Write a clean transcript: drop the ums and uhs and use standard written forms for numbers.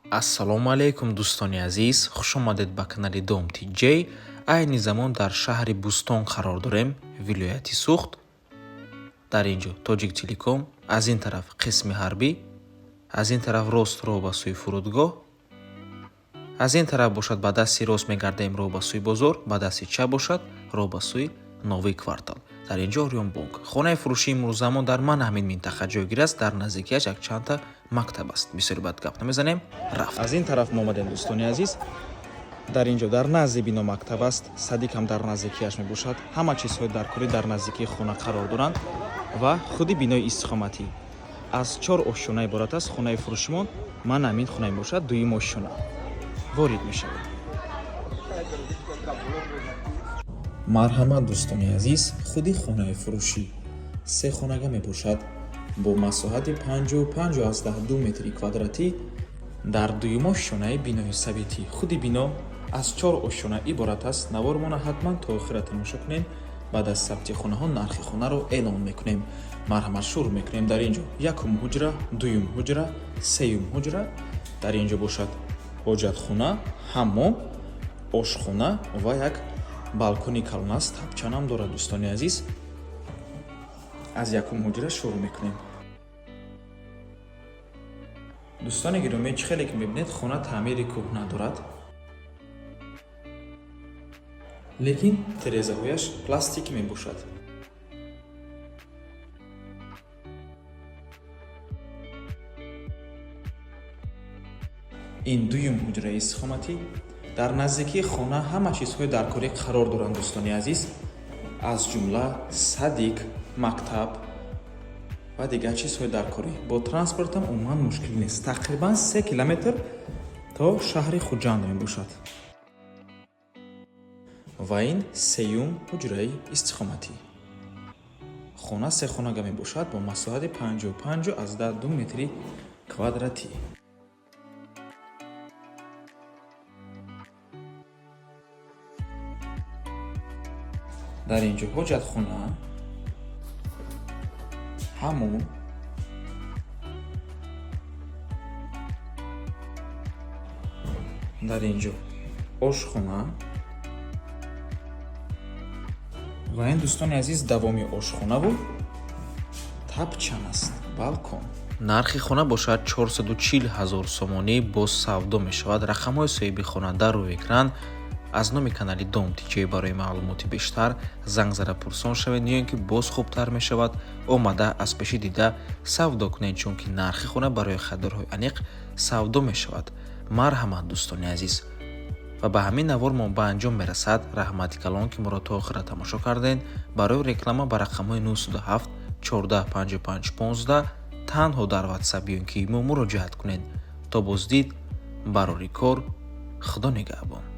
ассалому алайкум дӯстони азиз, хушомадед ба канали Dom TJ. Айни замон дар шаҳри Бустон қарор дорем, вилояти Суғд. Дар ин ҷо Тоҷик Телеком, аз ин тараф қисми ҳарбӣ, аз ин тараф рост роҳ ба сӯи фурудгоҳ, аз ин тараф бошад ба дасти рост мегардем роҳ ба сӯи бозор, ба дасти чап бошад роҳ ба сӯи Нови квартал. Дар ин ҷо Орион Бонк. Хонаи фурӯшии имрӯзамон дар ман ҳамин минтақа ҷойгир аст. Дар наздикиаш якчандта мактаб аст. Бисёр бад гап намезанем, рафт. Аз ин тараф мо омадем дӯстони азиз. дар ин ҷо дар назди бино мактаб аст, садикам дар наздикиаш мебошад. Ҳама чизҳои даркорӣ дар наздикии хона қарор доранд ва худи бинои истихоматӣ. Аз 4 ошшона иборат аст хонаи фурӯшимон. Ман ҳамин хона мебошад, дуюм ошшона. ворид мешавед. марҳамат дӯстони азиз, худи хонаи фурӯшӣ се хонага мебошад бо масоҳати 55-12 метри квадратӣ дар дуюм ошшонаи бинои сабитӣ. Худи бино аз 4 ошшона иборат аст. Наворимона ҳатман то охира тамошо кунем. баъд аз сабти хонаҳо нархи хонаро эълон мекунем. марҳамат, шурӯъ мекунем. дар ин ҷо якум ҳуҷра, дуюм ҳуҷра, сеюм ҳуҷра. дар ин ҷо бошад ҳоҷатхона, ҳаммом, ошхона ва як балкони калон аст. тапчанам дорад дӯстони азиз. аз якум ҳуҷра шурӯъ мекунем. дӯстони гиромӣ, чӣ хеле ки мебинед хона таъмири кӯҳна дорад, лекин тирезаҳояш пластикӣ мебошад. ин дуюм ҳуҷраи истихоматӣ. дар наздикии хона ҳама чизҳои даркорӣ қарор доранд дӯстони азиз, аз ҷумла садик, мактаб ва дигар чизҳои даркорӣ. бо транспортам умуман мушкил нест. тақрибан 3 километр то шаҳри Хуҷанд мебошад. ва ин сеюм ҳуҷраи истихоматӣ. хона се хонага мебошад бо масоҳати 55-12 метри квадратӣ. дар ин ҷо ҳоҷатхона, ҳаммом, дар ин ҷо ошхона ва ин дӯстони азиз давоми ошхонаву тапчан аст, балкон. нархи хона бошад 440 000 сомонӣ боз савдо мешавад. рақамҳои соҳиби хона дар рӯи экран. аз номи канали Dom TJ барои маълумоти бештар занг зада пурсон шавед, ё ин ки боз хубтар мешавад омада аз пеши дида савдо кунед, чунки нархи хона барои харидорҳои аниқ савдо мешавад. марҳамат дӯстони азиз, ва ба ҳамин навор мо ба анҷом мерасад. раҳмати калон ки моро то охира тамошо кардем. барои реклама ба рақамҳои 907 14 55 15 танҳо дар WhatsApp ё ин ки имо муроҷиат кунед. то боздид барори кор. худо нигаҳбон.